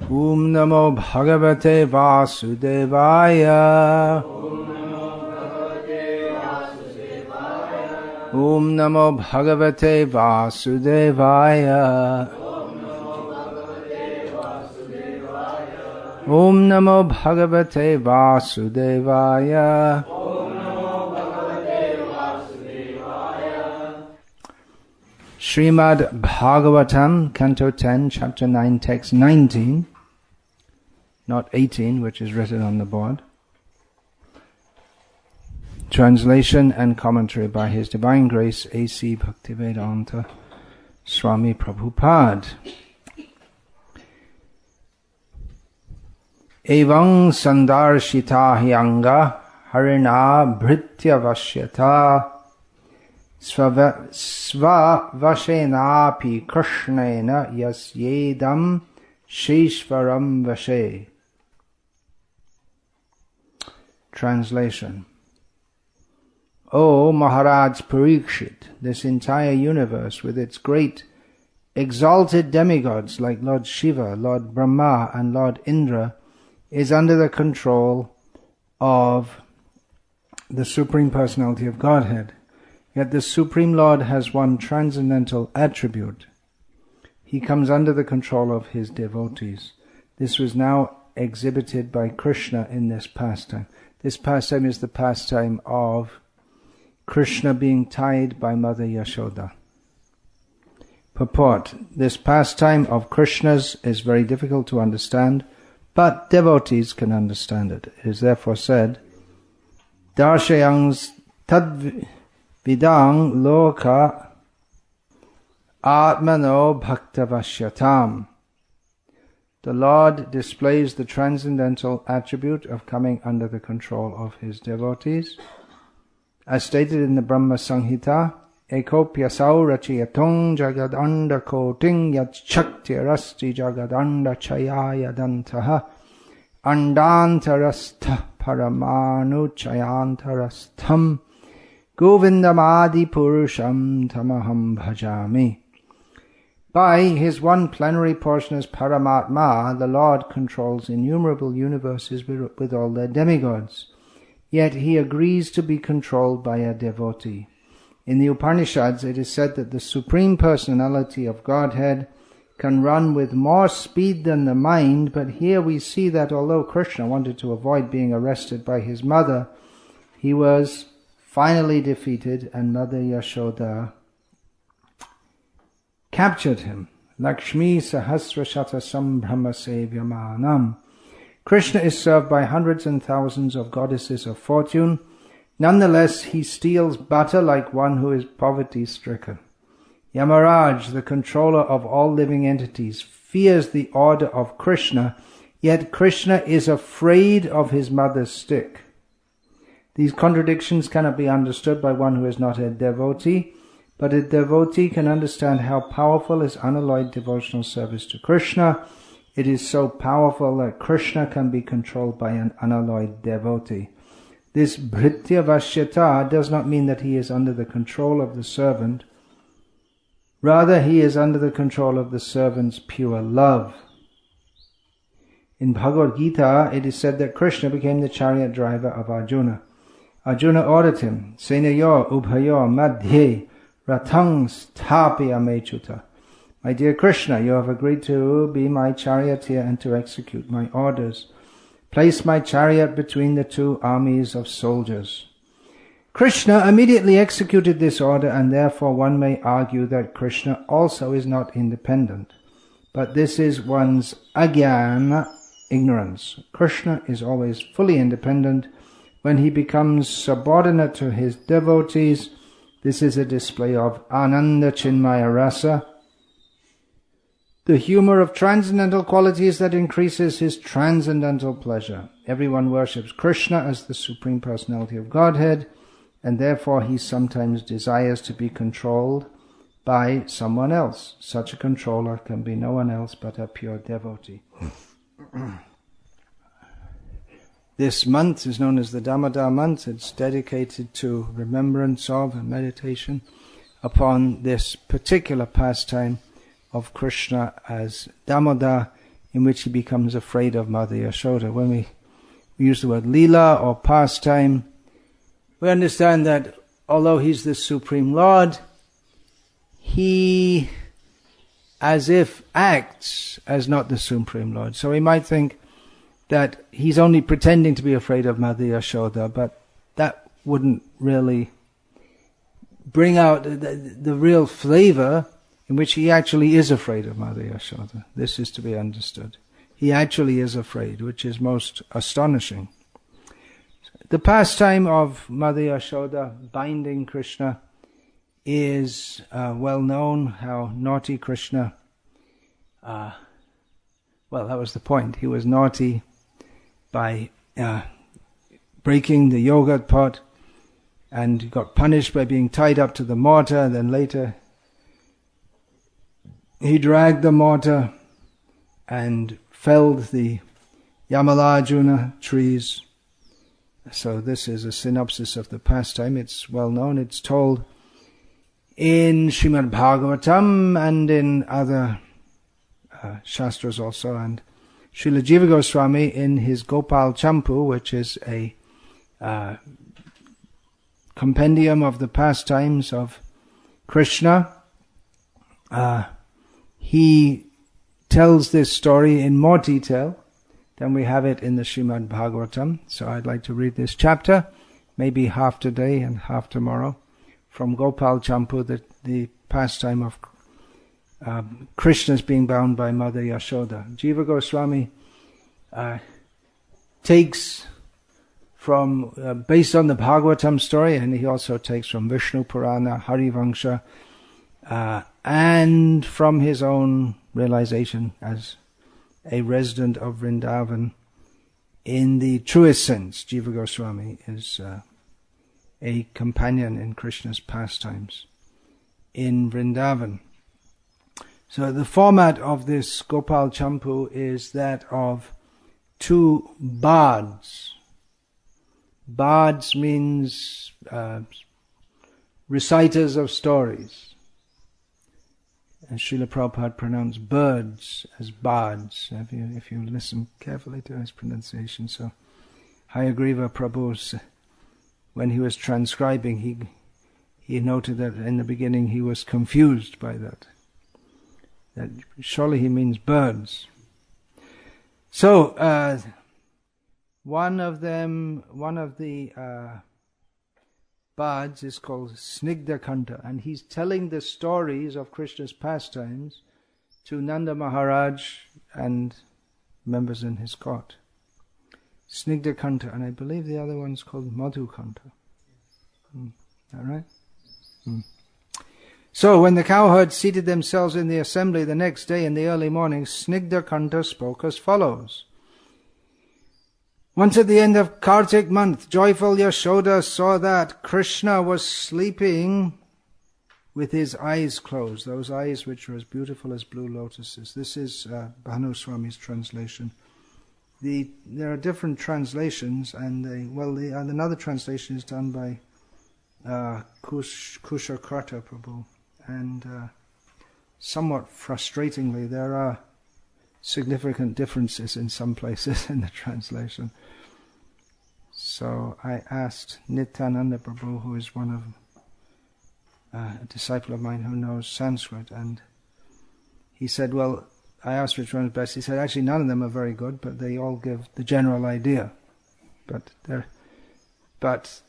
Om Namo Bhagavate Vasudevaya. Om Namo Bhagavate Vasudevaya. Om Namo Bhagavate Vasudevaya. Srimad Bhagavatam, Canto 10, Chapter 9, Text 19, not 18, which is written on the board. Translation and commentary by His Divine Grace A.C. Bhaktivedanta Swami Prabhupada. Evang sandarshita hyanga harina bhritya vashyata svavashenapi krishnena yasyedam sheshvaram vashe. Translation. O Maharaj Parikshit, this entire universe with its great exalted demigods like Lord Shiva, Lord Brahma and Lord Indra is under the control of the Supreme Personality of Godhead. Yet the Supreme Lord has one transcendental attribute. He comes under the control of his devotees. This was now exhibited by Krishna in this pastime. This pastime is the pastime of Krishna being tied by Mother Yashoda. Purport. This pastime of Krishna's is very difficult to understand, but devotees can understand it. It is therefore said, Darshayangs tad vidang loka atmano bhaktavashyatam. The Lord displays the transcendental attribute of coming under the control of his devotees. As stated in the Brahma Samhita, Ekopyasau rachiyatong jagadanda koting yat shaktirasti jagadanda chayayadantaha andantarastha paramanu chayantarastham govindamadi purusham tamaham bhajami. By his one plenary portion as Paramatma, the Lord controls innumerable universes with all their demigods. Yet he agrees to be controlled by a devotee. In the Upanishads, it is said that the Supreme Personality of Godhead can run with more speed than the mind, but here we see that although Krishna wanted to avoid being arrested by his mother, he was finally defeated and Mother Yashoda captured him. Lakshmi Sahasrashata Sambhrama Sevyamanam. Krishna is served by hundreds and thousands of goddesses of fortune. Nonetheless, he steals butter like one who is poverty-stricken. Yamaraj, the controller of all living entities, fears the order of Krishna, yet Krishna is afraid of his mother's stick. These contradictions cannot be understood by one who is not a devotee, but a devotee can understand how powerful is unalloyed devotional service to Krishna. It is so powerful that Krishna can be controlled by an unalloyed devotee. This bhritya vashyata does not mean that he is under the control of the servant. Rather, he is under the control of the servant's pure love. In Bhagavad Gita, it is said that Krishna became the chariot driver of Arjuna. Arjuna ordered him, Senayo ubhayo madhye ratang sthapya mechuta. My dear Krishna, you have agreed to be my charioteer and to execute my orders. Place my chariot between the two armies of soldiers. Krishna immediately executed this order, and therefore one may argue that Krishna also is not independent. But this is one's agyana, ignorance. Krishna is always fully independent. When he becomes subordinate to his devotees, this is a display of ananda chinmaya rasa, the humor of transcendental qualities that increases his transcendental pleasure. Everyone worships Krishna as the Supreme Personality of Godhead, and therefore he sometimes desires to be controlled by someone else. Such a controller can be no one else but a pure devotee. This month is known as the Damodara month. It's dedicated to remembrance of and meditation upon this particular pastime of Krishna as Damodara, in which he becomes afraid of Mother Yashoda. When we use the word lila or pastime, we understand that although he's the Supreme Lord, he as if acts as not the Supreme Lord. So we might think that he's only pretending to be afraid of Mother Yashoda, but that wouldn't really bring out the real flavor in which he actually is afraid of Mother Yashoda. This is to be understood. He actually is afraid, which is most astonishing. The pastime of Mother Yashoda binding Krishna is well known, how naughty Krishna, well, that was the point. He was naughty by breaking the yogurt pot, and got punished by being tied up to the mortar, and then later he dragged the mortar and felled the Yamalajuna trees. So this is a synopsis of the pastime. It's well known. It's told in Srimad Bhagavatam and in other shastras also. And Srila Jiva Goswami in his Gopal Campu, which is a compendium of the pastimes of Krishna, he tells this story in more detail than we have it in the Srimad Bhagavatam. So I'd like to read this chapter, maybe half today and half tomorrow, from Gopal Campu, the pastime of Krishna's being bound by Mother Yashoda. Jiva Goswami takes from, based on the Bhagavatam story, and he also takes from Vishnu Purana, Harivangsha, and from his own realization as a resident of Vrindavan. In the truest sense, Jiva Goswami is a companion in Krishna's pastimes in Vrindavan. So the format of this Gopal Campu is that of two bards. Bards means reciters of stories. And Srila Prabhupada pronounced birds as bards, if you listen carefully to his pronunciation. So Hayagriva Prabhu, when he was transcribing, he noted that in the beginning he was confused by that surely he means birds. So one of the bards is called Snigdha Kanta, and he's telling the stories of Krishna's pastimes to Nanda Maharaj and members in his court. Snigdha Kanta, and I believe the other one's called Madhu Kanta. Is that right? So when the cowherds seated themselves in the assembly the next day in the early morning, Snigdha Kanta spoke as follows. Once at the end of Kartik month, joyful Yashoda saw that Krishna was sleeping with his eyes closed, those eyes which were as beautiful as blue lotuses. This is Bhanu Swami's translation. There are different translations, and another translation is done by Kushakarta Prabhu, and somewhat frustratingly, there are significant differences in some places in the translation. So I asked Nityananda Prabhu, who is one of a disciple of mine who knows Sanskrit, and he said, well, I asked which one is best. He said, actually none of them are very good, but they all give the general idea. But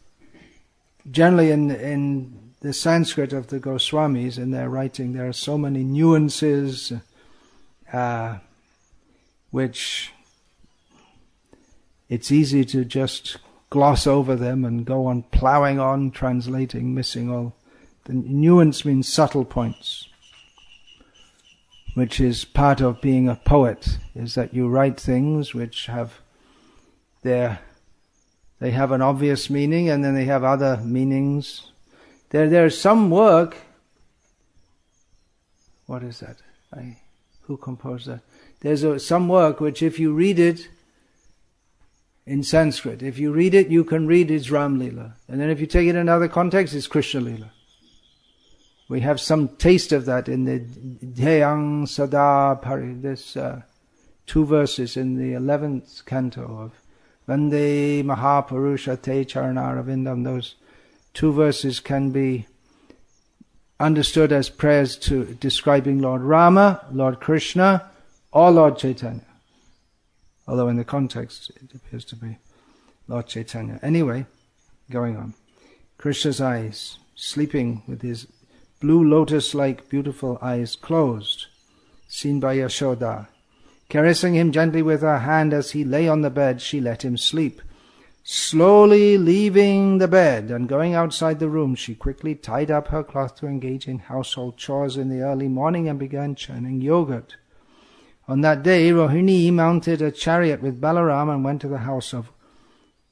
generally in the Sanskrit of the Goswamis, in their writing, there are so many nuances which it's easy to just gloss over them and go on ploughing on, translating, missing all. The nuance means subtle points, which is part of being a poet, is that you write things which have they have an obvious meaning, and then they have other meanings. There's some work. What is that? Who composed that? There's some work which, if you read it in Sanskrit, if you read it, you can read it's Ram Lila, and then if you take it in another context, it's Krishna Lila. We have some taste of that in the Dhyang Sada Pari, this 2 verses in the 11th canto of Vande Mahapurusha Te Charanaravindam. Those 2 verses can be understood as prayers describing Lord Rama, Lord Krishna, or Lord Chaitanya. Although in the context it appears to be Lord Chaitanya. Anyway, going on. Krishna's eyes, sleeping with his blue lotus-like beautiful eyes closed, seen by Yashoda. Caressing him gently with her hand as he lay on the bed, she let him sleep. Slowly leaving the bed and going outside the room, she quickly tied up her cloth to engage in household chores in the early morning and began churning yogurt. On that day, Rohini mounted a chariot with Balaram and went to the house of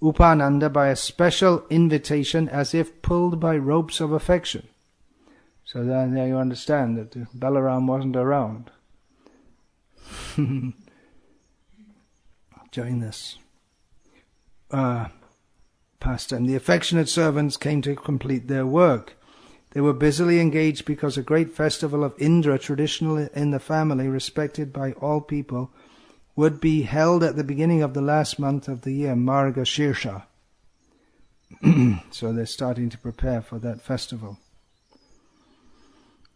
Upananda by a special invitation as if pulled by ropes of affection. So then there you understand that Balaram wasn't around during this pastime. The affectionate servants came to complete their work. They were busily engaged because a great festival of Indra, traditional in the family, respected by all people, would be held at the beginning of the last month of the year, Margashirsha. So they're starting to prepare for that festival.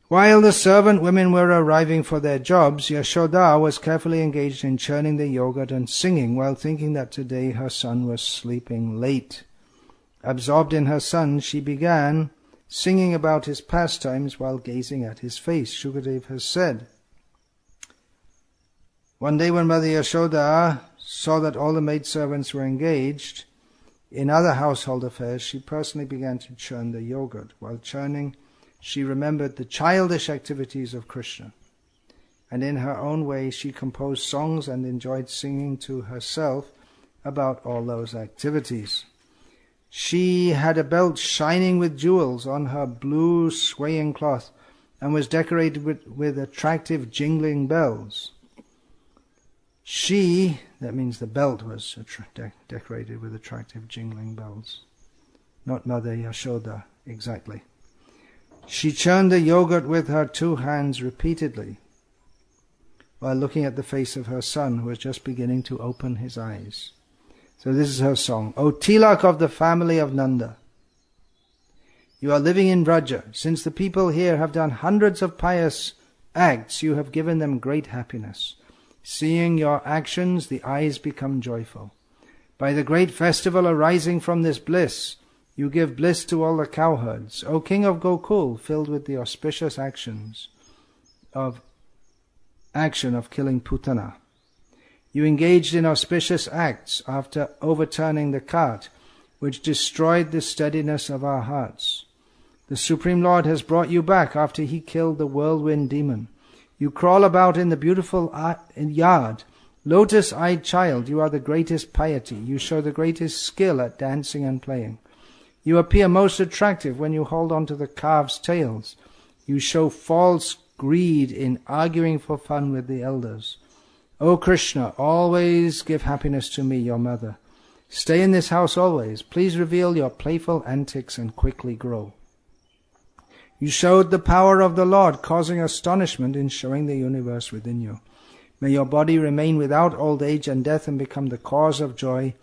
While the servant women were arriving for their jobs, Yashoda was carefully engaged in churning the yogurt and singing while thinking that today her son was sleeping late. Absorbed in her son, she began singing about his pastimes while gazing at his face. Shukadev has said, one day when Mother Yashoda saw that all the maidservants were engaged in other household affairs, she personally began to churn the yogurt. While churning, she remembered the childish activities of Krishna, and in her own way she composed songs and enjoyed singing to herself about all those activities. She had a belt shining with jewels on her blue swaying cloth and was decorated with attractive jingling bells. That means the belt was decorated with attractive jingling bells. Not Mother Yashoda, exactly. She churned the yogurt with her 2 hands repeatedly, while looking at the face of her son, who was just beginning to open his eyes. So this is her song. O Tilak of the family of Nanda, you are living in Vraja. Since the people here have done hundreds of pious acts, you have given them great happiness. Seeing your actions, the eyes become joyful. By the great festival arising from this bliss, you give bliss to all the cowherds. O King of Gokul, filled with the auspicious action of killing Putana. You engaged in auspicious acts after overturning the cart, which destroyed the steadiness of our hearts. The Supreme Lord has brought you back after he killed the whirlwind demon. You crawl about in the beautiful yard. Lotus-eyed child, you are the greatest piety. You show the greatest skill at dancing and playing. You appear most attractive when you hold on to the calves' tails. You show false greed in arguing for fun with the elders. O Krishna, always give happiness to me, your mother. Stay in this house always. Please reveal your playful antics and quickly grow. You showed the power of the Lord, causing astonishment in showing the universe within you. May your body remain without old age and death and become the cause of joy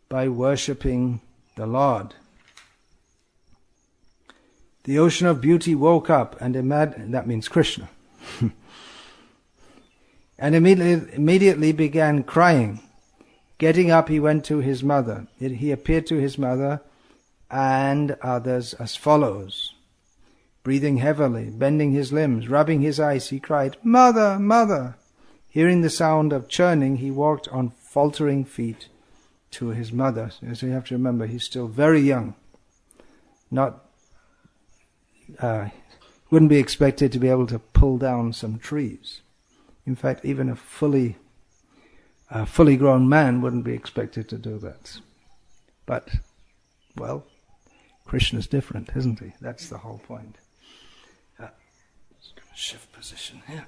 by worshipping the Lord. The ocean of beauty woke up and that means Krishna, and immediately began crying. Getting up, he went to his mother. He appeared to his mother and others as follows. Breathing heavily, bending his limbs, rubbing his eyes, he cried, "Mother, mother!" Hearing the sound of churning, he walked on faltering feet to his mother. So you have to remember, he's still very young. Wouldn't be expected to be able to pull down some trees. In fact, even a fully grown man wouldn't be expected to do that. But, well, Krishna's different, isn't he? That's the whole point. Just going to shift position here.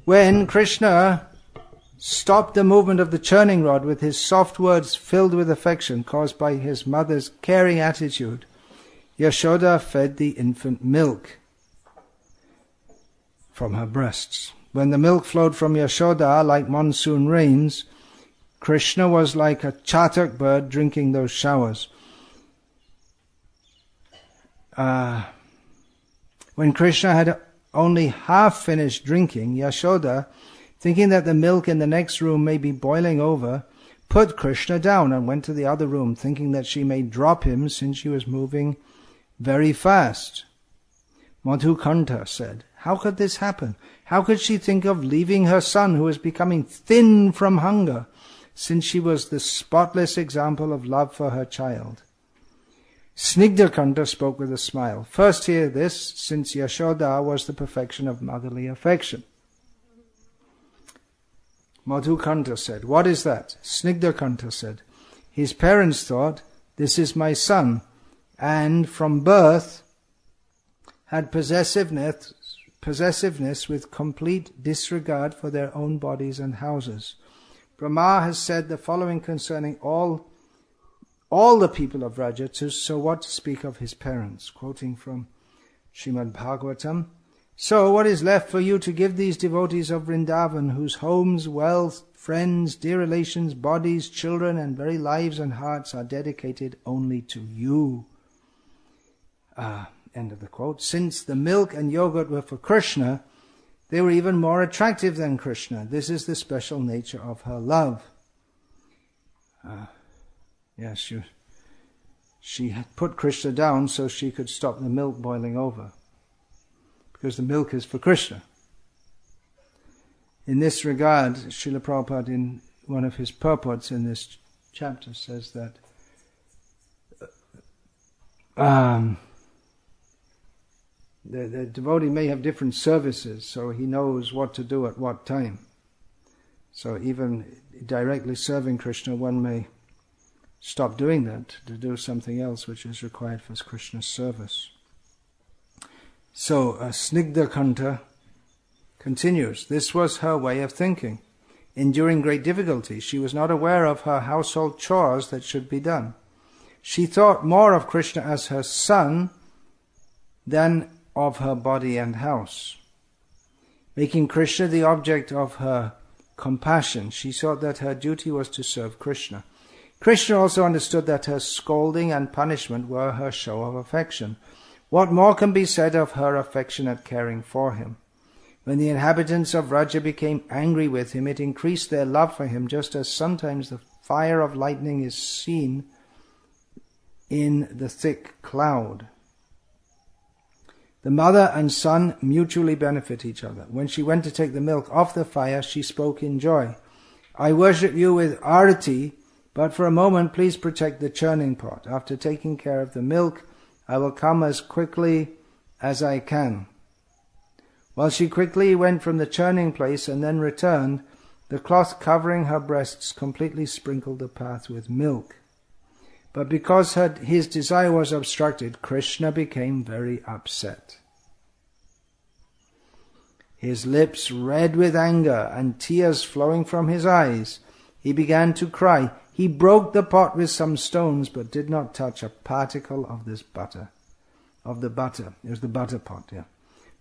When Krishna stopped the movement of the churning rod with his soft words filled with affection caused by his mother's caring attitude, Yashoda fed the infant milk from her breasts. When the milk flowed from Yashoda like monsoon rains, Krishna was like a chatak bird drinking those showers. When Krishna had only half finished drinking, Yashoda, thinking that the milk in the next room may be boiling over, put Krishna down and went to the other room, thinking that she may drop him since she was moving very fast. Madhukanta said, "How could this happen? How could she think of leaving her son who was becoming thin from hunger, since she was the spotless example of love for her child?" Snigdhakanta spoke with a smile. "First hear this, since Yashoda was the perfection of motherly affection." Madhukanta said, "What is that?" Snigdhakanta said, "His parents thought, 'This is my son,' and from birth had possessiveness with complete disregard for their own bodies and houses. Brahma has said the following concerning all the people of Raja, so what to speak of his parents?" Quoting from Srimad Bhagavatam. "So what is left for you to give these devotees of Vrindavan, whose homes, wealth, friends, dear relations, bodies, children, and very lives and hearts are dedicated only to you?" End of the quote. Since the milk and yogurt were for Krishna, they were even more attractive than Krishna. This is the special nature of her love. Yes, she had put Krishna down so she could stop the milk boiling over, because the milk is for Krishna. In this regard, Srila Prabhupada, in one of his purports in this chapter, says that the devotee may have different services, so he knows what to do at what time. So even directly serving Krishna, one may stop doing that to do something else which is required for Krishna's service. So Snigdhakanta continues, "This was her way of thinking. Enduring great difficulty, she was not aware of her household chores that should be done. She thought more of Krishna as her son than of her body and house. Making Krishna the object of her compassion, she thought that her duty was to serve Krishna. Krishna also understood that her scolding and punishment were her show of affection. What more can be said of her affectionate caring for him? When the inhabitants of Raja became angry with him, it increased their love for him, just as sometimes the fire of lightning is seen in the thick cloud. The mother and son mutually benefit each other. When she went to take the milk off the fire, she spoke in joy. "I worship you with arati, but for a moment please protect the churning pot. After taking care of the milk, I will come as quickly as I can." While she quickly went from the churning place and then returned, the cloth covering her breasts completely sprinkled the path with milk. But because his desire was obstructed, Krishna became very upset. His lips red with anger and tears flowing from his eyes, he began to cry. He broke the pot with some stones, but did not touch a particle of this butter. Of the butter. It was the butter pot, yeah.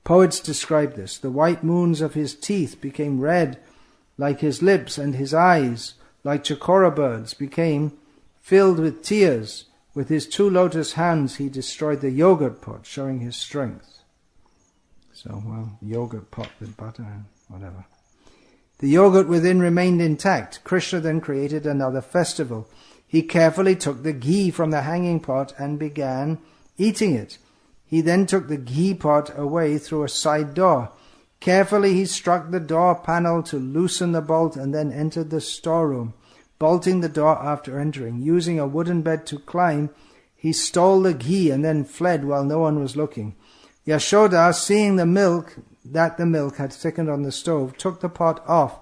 Poets describe this. The white moons of his teeth became red like his lips, and his eyes, like chakora birds, became filled with tears. With his 2 lotus hands he destroyed the yogurt pot, showing his strength. So, well, yogurt pot with butter and whatever. The yogurt within remained intact. Krishna then created another festival. He carefully took the ghee from the hanging pot and began eating it. He then took the ghee pot away through a side door. Carefully he struck the door panel to loosen the bolt and then entered the storeroom. Bolting the door after entering, using a wooden bed to climb, he stole the ghee and then fled while no one was looking. Yashoda, seeing the milk had thickened on the stove, took the pot off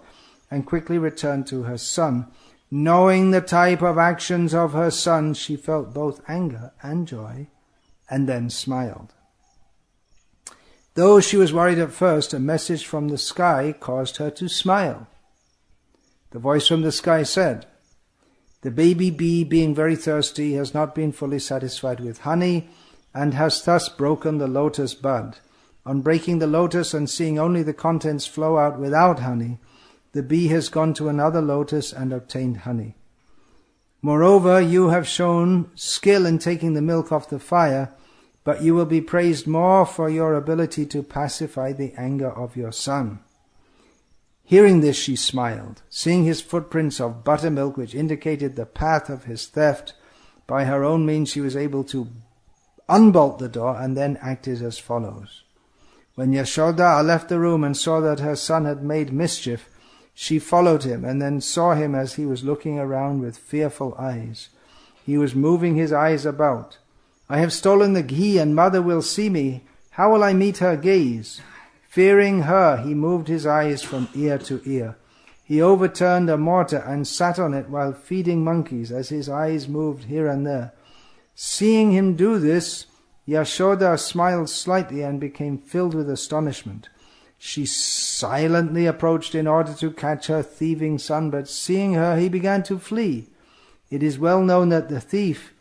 and quickly returned to her son. Knowing the type of actions of her son, she felt both anger and joy, and then smiled. Though she was worried at first, a message from the sky caused her to smile. The voice from the sky said, "The baby bee, being very thirsty, has not been fully satisfied with honey, and has thus broken the lotus bud. On breaking the lotus and seeing only the contents flow out without honey, the bee has gone to another lotus and obtained honey. Moreover, you have shown skill in taking the milk off the fire, but you will be praised more for your ability to pacify the anger of your son." Hearing this, she smiled. Seeing his footprints of buttermilk, which indicated the path of his theft, by her own means she was able to unbolt the door and then acted as follows. When Yashoda left the room and saw that her son had made mischief, she followed him and then saw him as he was looking around with fearful eyes. He was moving his eyes about. "I have stolen the ghee and mother will see me. How will I meet her gaze?" Fearing her, he moved his eyes from ear to ear. He overturned a mortar and sat on it while feeding monkeys as his eyes moved here and there. Seeing him do this, Yashoda smiled slightly and became filled with astonishment. She silently approached in order to catch her thieving son, but seeing her, he began to flee. It is well known that the thief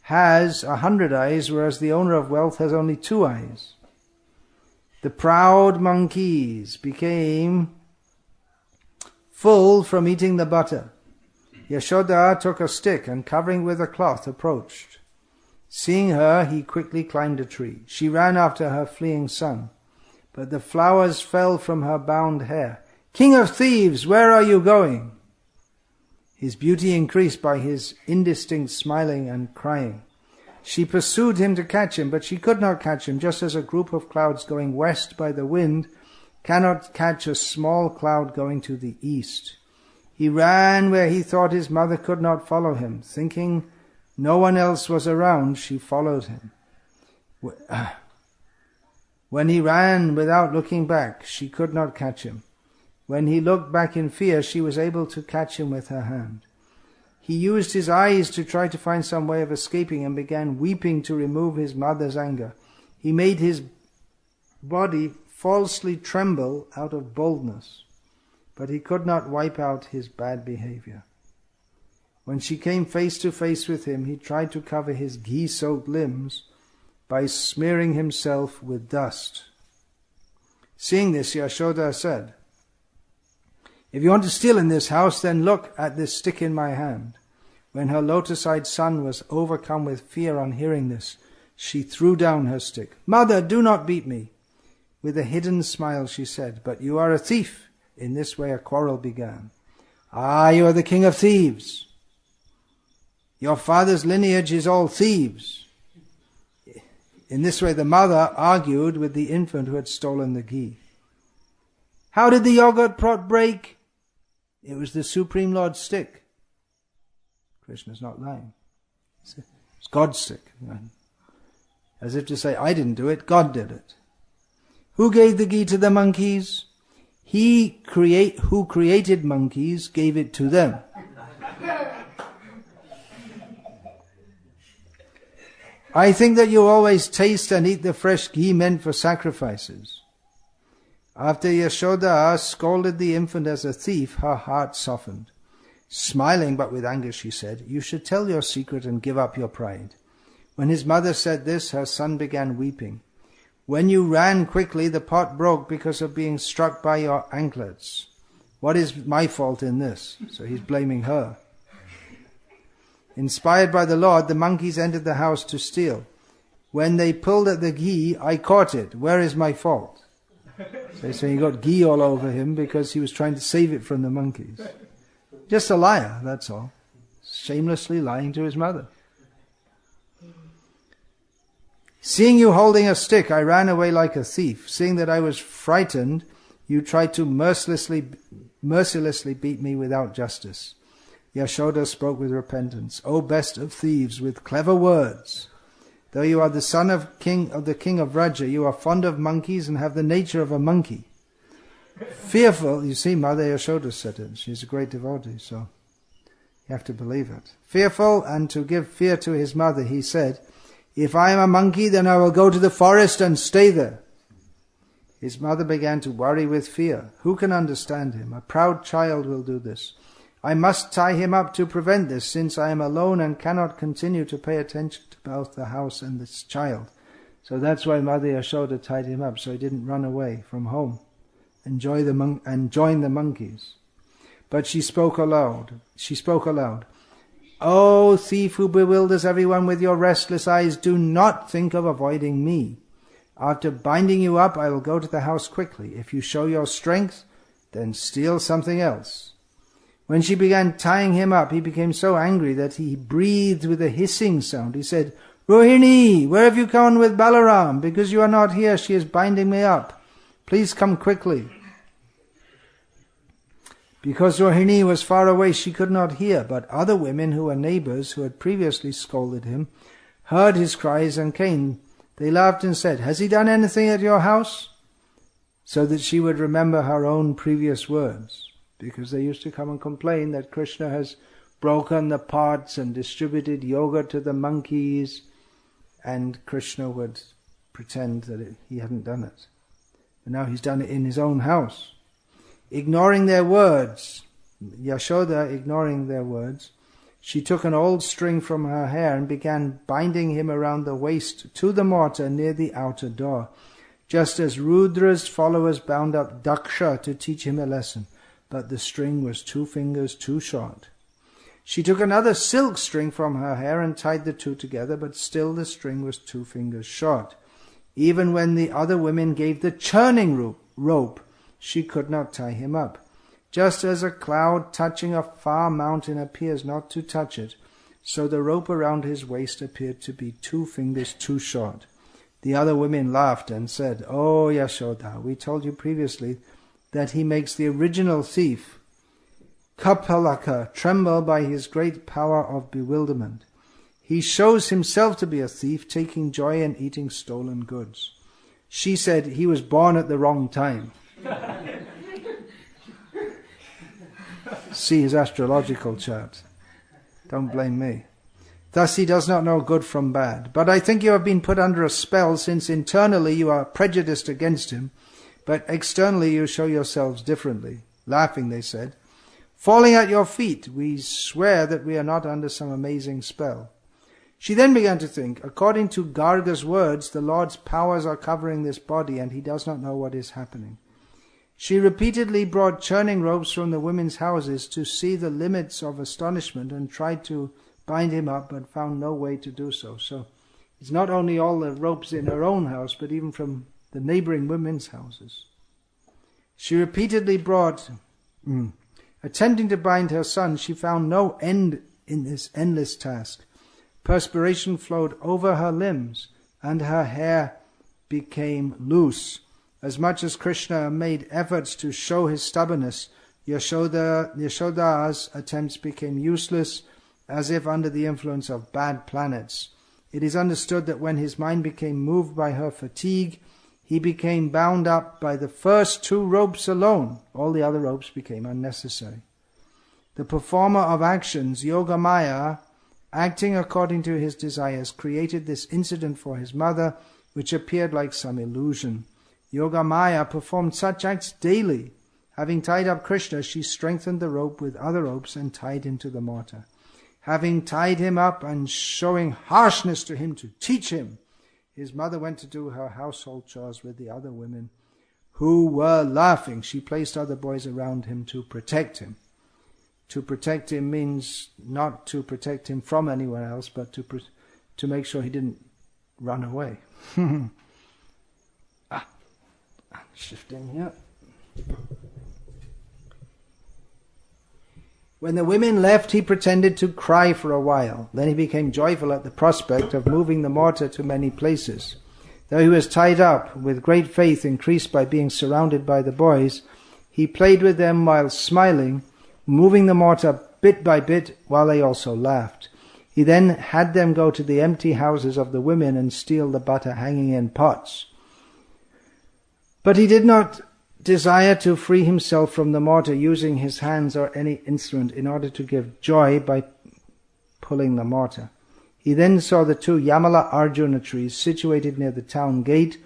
has 100 eyes, whereas the owner of wealth has only 2 eyes. The proud monkeys became full from eating the butter. Yashoda took a stick and, covering with a cloth, approached. Seeing her, he quickly climbed a tree. She ran after her fleeing son, but the flowers fell from her bound hair. "King of thieves, where are you going?" His beauty increased by his indistinct smiling and crying. She pursued him to catch him, but she could not catch him, just as a group of clouds going west by the wind cannot catch a small cloud going to the east. He ran where he thought his mother could not follow him. Thinking no one else was around, she followed him. When he ran without looking back, she could not catch him. When he looked back in fear, she was able to catch him with her hand. He used his eyes to try to find some way of escaping and began weeping to remove his mother's anger. He made his body falsely tremble out of boldness, but he could not wipe out his bad behavior. When she came face to face with him, he tried to cover his ghee-soaked limbs by smearing himself with dust. Seeing this, Yashoda said, "If you want to steal in this house, then look at this stick in my hand." When her lotus-eyed son was overcome with fear on hearing this, she threw down her stick. "Mother, do not beat me." With a hidden smile she said, "But you are a thief." In this way a quarrel began. "Ah, you are the king of thieves. Your father's lineage is all thieves." In this way the mother argued with the infant who had stolen the ghee. "How did the yogurt pot break?" "It was the Supreme Lord's stick." Krishna's not lying. It's God's stick. As if to say, I didn't do it, God did it. Who gave the ghee to the monkeys? Who created monkeys gave it to them. I think that you always taste and eat the fresh ghee meant for sacrifices. After Yashoda scolded the infant as a thief, her heart softened. Smiling but with anger, she said, "You should tell your secret and give up your pride." When his mother said this, her son began weeping. "When you ran quickly, the pot broke because of being struck by your anklets. What is my fault in this?" So he's blaming her. Inspired by the Lord, the monkeys entered the house to steal. When they pulled at the ghee, I caught it. Where is my fault? So he got ghee all over him because he was trying to save it from the monkeys. Just a liar, that's all. Shamelessly lying to his mother. Seeing you holding a stick, I ran away like a thief. Seeing that I was frightened, you tried to mercilessly beat me without justice. Yashoda spoke with repentance. "O best of thieves, with clever words. Though you are the son of the king of Raja, you are fond of monkeys and have the nature of a monkey. Fearful," you see, Mother Yashoda said it. She's a great devotee, so you have to believe it. Fearful, and to give fear to his mother, he said, "If I am a monkey, then I will go to the forest and stay there." His mother began to worry with fear. Who can understand him? A proud child will do this. I must tie him up to prevent this, since I am alone and cannot continue to pay attention to both the house and this child. So that's why Mother Yashoda tied him up, so he didn't run away from home and join the monkeys. But she spoke aloud. "O thief who bewilders everyone with your restless eyes, do not think of avoiding me. After binding you up, I will go to the house quickly. If you show your strength, then steal something else." When she began tying him up, he became so angry that he breathed with a hissing sound. He said, "Rohini, where have you gone with Balaram? Because you are not here, she is binding me up. Please come quickly." Because Rohini was far away, she could not hear, but other women who were neighbors, who had previously scolded him, heard his cries and came. They laughed and said, "Has he done anything at your house?" So that she would remember her own previous words. Because they used to come and complain that Krishna has broken the pots and distributed yogurt to the monkeys, and Krishna would pretend that he hadn't done it. But now he's done it in his own house. Ignoring their words, Yashoda ignoring their words, she took an old string from her hair and began binding him around the waist to the mortar near the outer door, just as Rudra's followers bound up Daksha to teach him a lesson, but the string was 2 fingers too short. She took another silk string from her hair and tied the two together, but still the string was 2 fingers short. Even when the other women gave the churning rope, she could not tie him up. Just as a cloud touching a far mountain appears not to touch it, so the rope around his waist appeared to be 2 fingers too short. The other women laughed and said, "Oh Yashoda, we told you previously that he makes the original thief, Kapalaka, tremble by his great power of bewilderment. He shows himself to be a thief, taking joy in eating stolen goods." She said he was born at the wrong time. See his astrological chart. Don't blame me. Thus he does not know good from bad. But I think you have been put under a spell, since internally you are prejudiced against him, but externally you show yourselves differently. Laughing, they said, "Falling at your feet, we swear that we are not under some amazing spell." She then began to think, according to Garga's words, the Lord's powers are covering this body and he does not know what is happening. She repeatedly brought churning ropes from the women's houses to see the limits of astonishment and tried to bind him up, but found no way to do so. So it's not only all the ropes in her own house, but even from the neighboring women's houses. She repeatedly brought, attempting to bind her son, she found no end in this endless task. Perspiration flowed over her limbs, and her hair became loose. As much as Krishna made efforts to show his stubbornness, Yashoda's attempts became useless, as if under the influence of bad planets. It is understood that when his mind became moved by her fatigue, he became bound up by the first 2 ropes alone. All the other ropes became unnecessary. The performer of actions, Yogamaya, acting according to his desires, created this incident for his mother, which appeared like some illusion. Yogamaya performed such acts daily. Having tied up Krishna, she strengthened the rope with other ropes and tied him to the mortar. Having tied him up and showing harshness to him to teach him, his mother went to do her household chores with the other women, who were laughing. She placed other boys around him to protect him. To protect him means not to protect him from anyone else, but to make sure he didn't run away. Shifting here. When the women left, he pretended to cry for a while. Then he became joyful at the prospect of moving the mortar to many places. Though he was tied up, with great faith increased by being surrounded by the boys, he played with them while smiling, moving the mortar bit by bit while they also laughed. He then had them go to the empty houses of the women and steal the butter hanging in pots. But he did not desire to free himself from the mortar using his hands or any instrument in order to give joy by pulling the mortar. He then saw the 2 Yamala Arjuna trees situated near the town gate,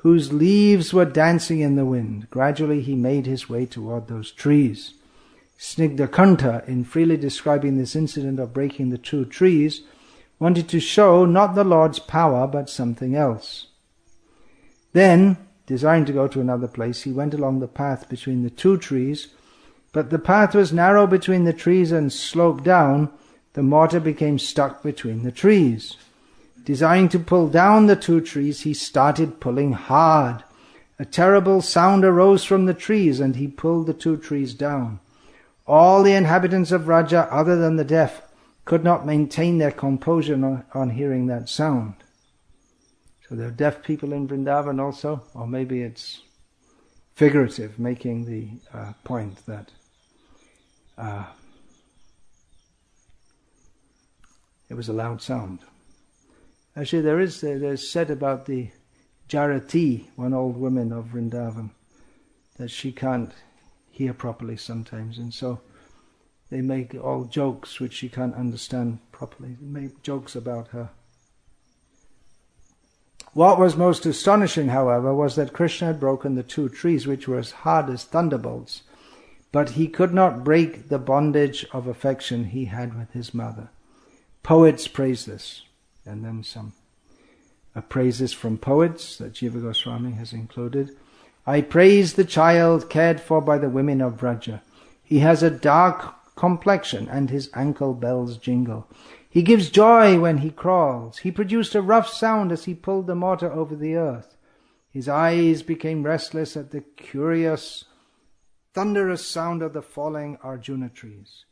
whose leaves were dancing in the wind. Gradually he made his way toward those trees. Snigdakanta, in freely describing this incident of breaking the 2 trees, wanted to show not the Lord's power but something else. Then, desiring to go to another place, he went along the path between the two trees, but the path was narrow between the trees and sloped down. The mortar became stuck between the trees. Desiring to pull down the two trees, he started pulling hard. A terrible sound arose from the trees, and he pulled the two trees down. All the inhabitants of Raja, other than the deaf, could not maintain their composure on hearing that sound. So there are deaf people in Vrindavan also, or maybe it's figurative, making the point that it was a loud sound. Actually, there's said about the Jarati, one old woman of Vrindavan, that she can't hear properly sometimes, and so they make all jokes which she can't understand properly. They make jokes about her. What was most astonishing, however, was that Krishna had broken the two trees, which were as hard as thunderbolts, but he could not break the bondage of affection he had with his mother. Poets praise this, and then some praises from poets that Jiva Goswami has included. I praise the child cared for by the women of Vraja. He has a dark complexion and his ankle bells jingle. He gives joy when he crawls. He produced a rough sound as he pulled the mortar over the earth. His eyes became restless at the curious, thunderous sound of the falling Arjuna trees.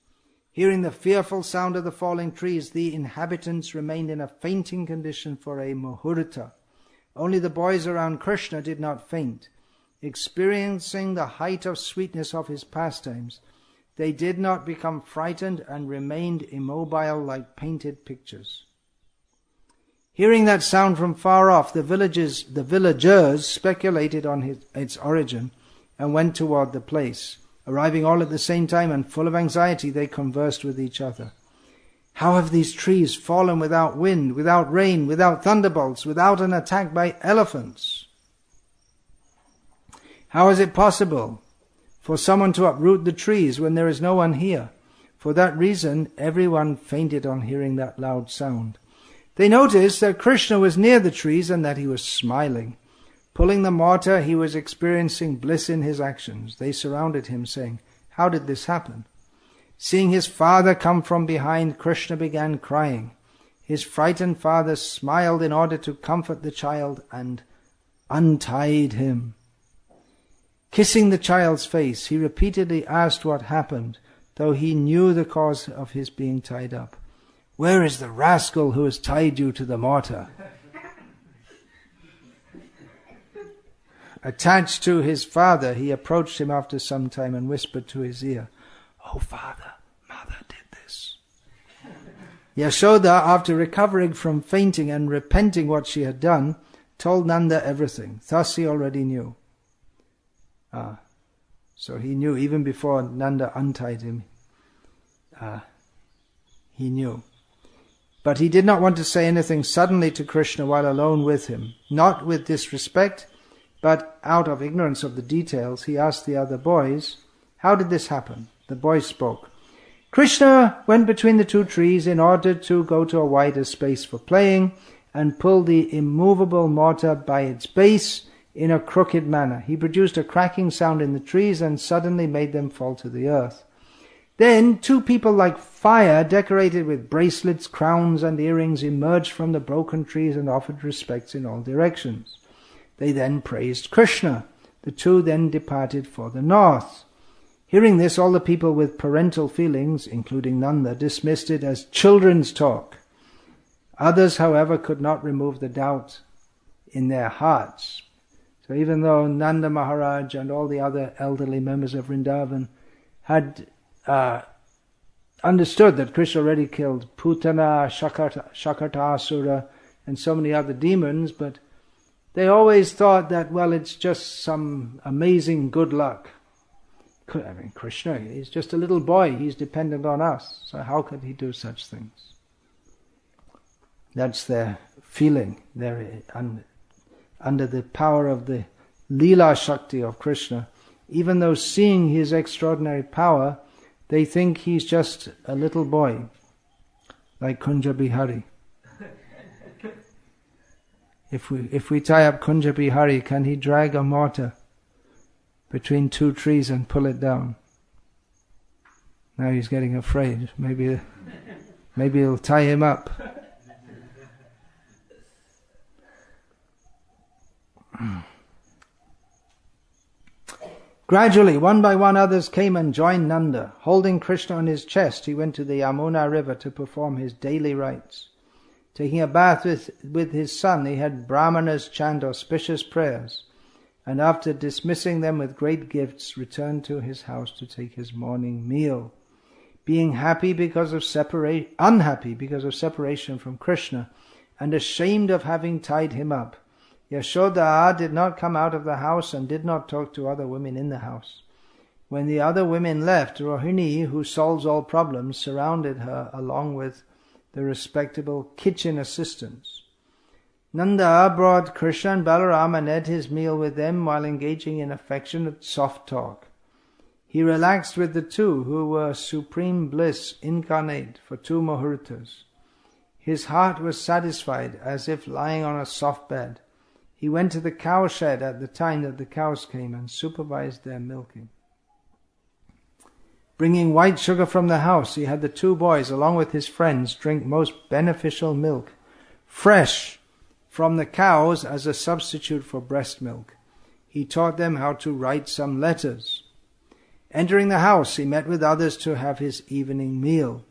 Hearing the fearful sound of the falling trees, the inhabitants remained in a fainting condition for a muhurta. Only the boys around Krishna did not faint. Experiencing the height of sweetness of his pastimes, they did not become frightened and remained immobile like painted pictures. Hearing that sound from far off, the villagers speculated on its origin and went toward the place. Arriving all at the same time and full of anxiety, they conversed with each other. How have these trees fallen without wind, without rain, without thunderbolts, without an attack by elephants? How is it possible for someone to uproot the trees when there is no one here? For that reason, everyone fainted on hearing that loud sound. They noticed that Krishna was near the trees and that he was smiling. Pulling the mortar, he was experiencing bliss in his actions. They surrounded him, saying, how did this happen? Seeing his father come from behind, Krishna began crying. His frightened father smiled in order to comfort the child and untied him. Kissing the child's face, he repeatedly asked what happened, though he knew the cause of his being tied up. Where is the rascal who has tied you to the mortar? Attached to his father, he approached him after some time and whispered to his ear, Oh father, mother did this. Yashoda, after recovering from fainting and repenting what she had done, told Nanda everything. Thus he already knew. So he knew even before Nanda untied him. He knew. But he did not want to say anything suddenly to Krishna while alone with him. Not with disrespect, but out of ignorance of the details, he asked the other boys, how did this happen? The boys spoke. Krishna went between the two trees in order to go to a wider space for playing and pulled the immovable mortar by its base in a crooked manner. He produced a cracking sound in the trees and suddenly made them fall to the earth. Then two people like fire, decorated with bracelets, crowns and earrings, emerged from the broken trees and offered respects in all directions. They then praised Krishna. The two then departed for the north. Hearing this, all the people with parental feelings, including Nanda, dismissed it as children's talk. Others, however, could not remove the doubt in their hearts. So even though Nanda Maharaj and all the other elderly members of Vrindavan had understood that Krishna already killed Putana, Shakatasura, and so many other demons, but they always thought that, well, it's just some amazing good luck. I mean, Krishna, he's just a little boy, he's dependent on us, so how could he do such things? That's their feeling. They're under the power of the lila Shakti of Krishna. Even though seeing his extraordinary power, they think he's just a little boy, like Kunja Bihari. If we tie up Kunja Bihari, can he drag a mortar between two trees and pull it down? Now he's getting afraid. Maybe he'll tie him up. Gradually, one by one, others came and joined Nanda. Holding Krishna on his chest, he went to the Yamuna river to perform his daily rites. Taking a bath with his son, he had brahmanas chant auspicious prayers, and after dismissing them with great gifts, returned to his house to take his morning meal. Being unhappy because of separation from Krishna, and ashamed of having tied him up, Yashoda did not come out of the house and did not talk to other women in the house. When the other women left, Rohini, who solves all problems, surrounded her along with the respectable kitchen assistants. Nanda brought Krishna and Balaram and ate his meal with them while engaging in affectionate soft talk. He relaxed with the two, who were supreme bliss incarnate for 2 muhurtas. His heart was satisfied as if lying on a soft bed. He went to the cow shed at the time that the cows came and supervised their milking. Bringing white sugar from the house, he had the 2 boys, along with his friends, drink most beneficial milk, fresh from the cows as a substitute for breast milk. He taught them how to write some letters. Entering the house, he met with others to have his evening meal.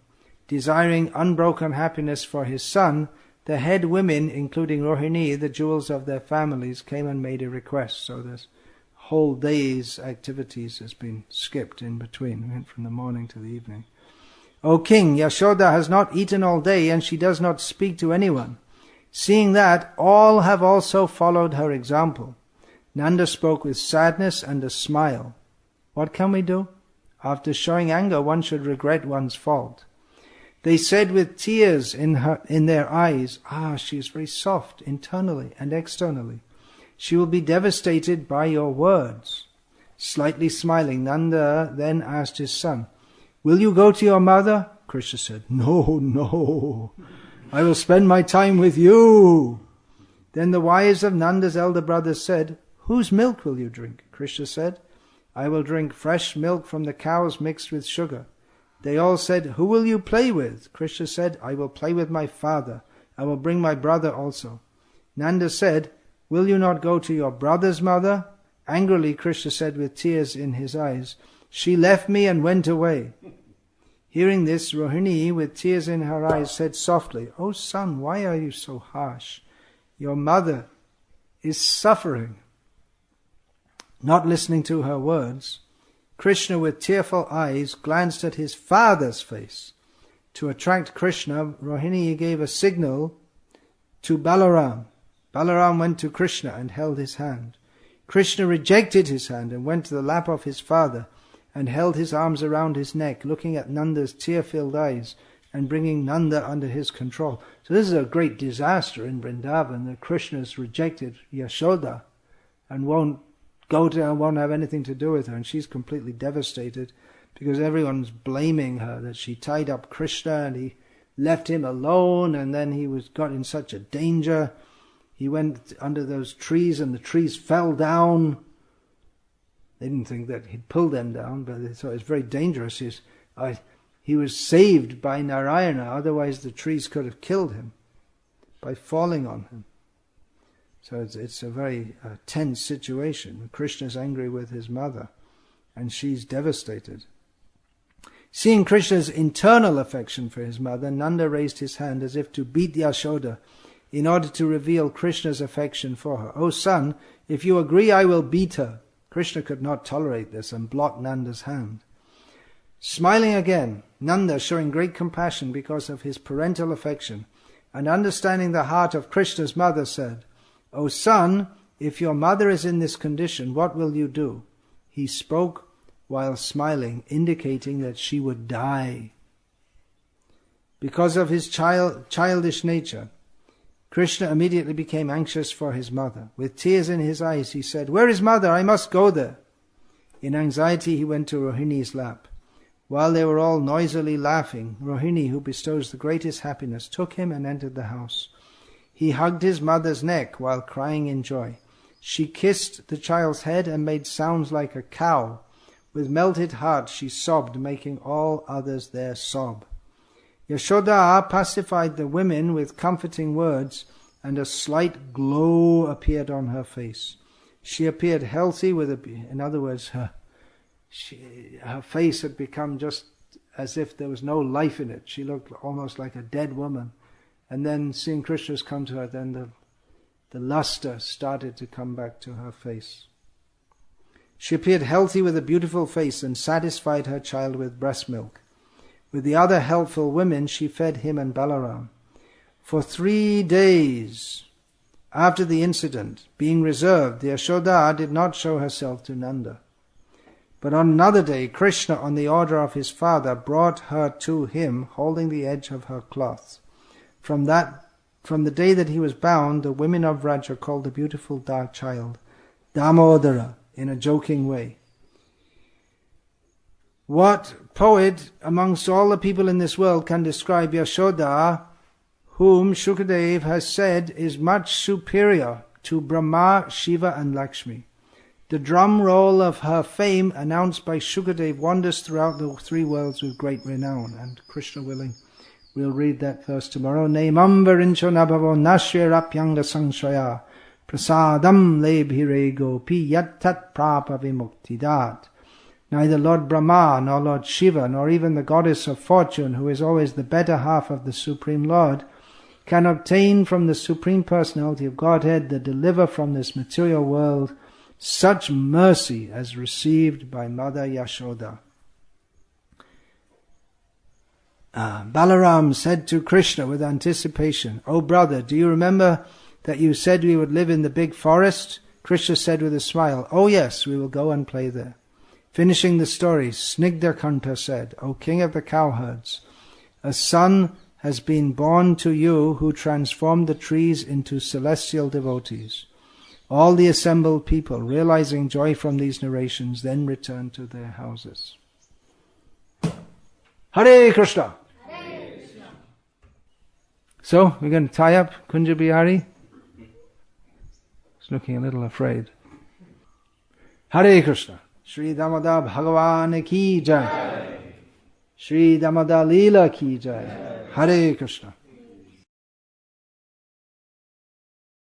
Desiring unbroken happiness for his son, the head women, including Rohini, the jewels of their families, came and made a request. So this whole day's activities has been skipped in between. Went from the morning to the evening. O king, Yashoda has not eaten all day and she does not speak to anyone. Seeing that, all have also followed her example. Nanda spoke with sadness and a smile. What can we do? After showing anger, one should regret one's fault. They said with tears in their eyes, she is very soft internally and externally. She will be devastated by your words. Slightly smiling, Nanda then asked his son, will you go to your mother? Krishna said, no, I will spend my time with you. Then the wives of Nanda's elder brothers said, whose milk will you drink? Krishna said, I will drink fresh milk from the cows mixed with sugar. They all said, who will you play with? Krishna said, I will play with my father. I will bring my brother also. Nanda said, will you not go to your brother's mother? Angrily, Krishna said with tears in his eyes, she left me and went away. Hearing this, Rohini, with tears in her eyes, said softly, O son, why are you so harsh? Your mother is suffering. Not listening to her words, Krishna, with tearful eyes, glanced at his father's face. To attract Krishna, Rohini gave a signal to Balaram. Balaram went to Krishna and held his hand. Krishna rejected his hand and went to the lap of his father and held his arms around his neck, looking at Nanda's tear-filled eyes and bringing Nanda under his control. So this is a great disaster in Vrindavan, that Krishna has rejected Yashoda and won't go to her, won't have anything to do with her, and she's completely devastated because everyone's blaming her that she tied up Krishna and he left him alone, and then he got in such a danger. He went under those trees and the trees fell down. They didn't think that he'd pull them down, but they thought it was very dangerous. He was saved by Narayana, otherwise the trees could have killed him by falling on him. So it's a very tense situation. Krishna's angry with his mother, and she's devastated. Seeing Krishna's internal affection for his mother, Nanda raised his hand as if to beat Yashoda in order to reveal Krishna's affection for her. O son, if you agree, I will beat her. Krishna could not tolerate this and blocked Nanda's hand. Smiling again, Nanda, showing great compassion because of his parental affection, and understanding the heart of Krishna's mother, said, O son, if your mother is in this condition, what will you do? He spoke while smiling, indicating that she would die. Because of his childish nature, Krishna immediately became anxious for his mother. With tears in his eyes, he said, where is mother? I must go there. In anxiety, he went to Rohini's lap. While they were all noisily laughing, Rohini, who bestows the greatest happiness, took him and entered the house. He hugged his mother's neck while crying in joy. She kissed the child's head and made sounds like a cow. With melted heart she sobbed, making all others there sob. Yashoda pacified the women with comforting words, and a slight glow appeared on her face. She appeared healthy in other words, her face had become just as if there was no life in it. She looked almost like a dead woman. And then seeing Krishna's come to her, then the luster started to come back to her face. She appeared healthy with a beautiful face and satisfied her child with breast milk. With the other helpful women, she fed him and Balaram. For 3 days after the incident, being reserved, the Yashoda did not show herself to Nanda. But on another day, Krishna, on the order of his father, brought her to him, holding the edge of her cloth. From the day that he was bound, the women of Vraja called the beautiful dark child Damodara in a joking way. What poet amongst all the people in this world can describe Yashoda, whom Shukadev has said is much superior to Brahma, Shiva and Lakshmi? The drum roll of her fame announced by Shukadev wanders throughout the 3 worlds with great renown. And Krishna willing, we'll read that verse tomorrow. Nemam varincho nabhavo nashirapyanga sangshaya prasadam lebhire gopi yattat prapa vimuktidat. Neither Lord Brahma, nor Lord Shiva, nor even the goddess of fortune, who is always the better half of the Supreme Lord, can obtain from the Supreme Personality of Godhead the deliver from this material world such mercy as received by Mother Yashoda. Balaram said to Krishna with anticipation, "O brother, do you remember that you said we would live in the big forest?" Krishna said with a smile, "Oh yes, we will go and play there." Finishing the story, Snigdakanta said, "O king of the cowherds, a son has been born to you who transformed the trees into celestial devotees." All the assembled people, realizing joy from these narrations, then returned to their houses. Hare Krishna! Hare Krishna. So, we're going to tie up Kunja Bihari. He's looking a little afraid. Hare Krishna! Shri Damodara Bhagavan ki jai. Shri Damodara lila ki jai. Hare Krishna.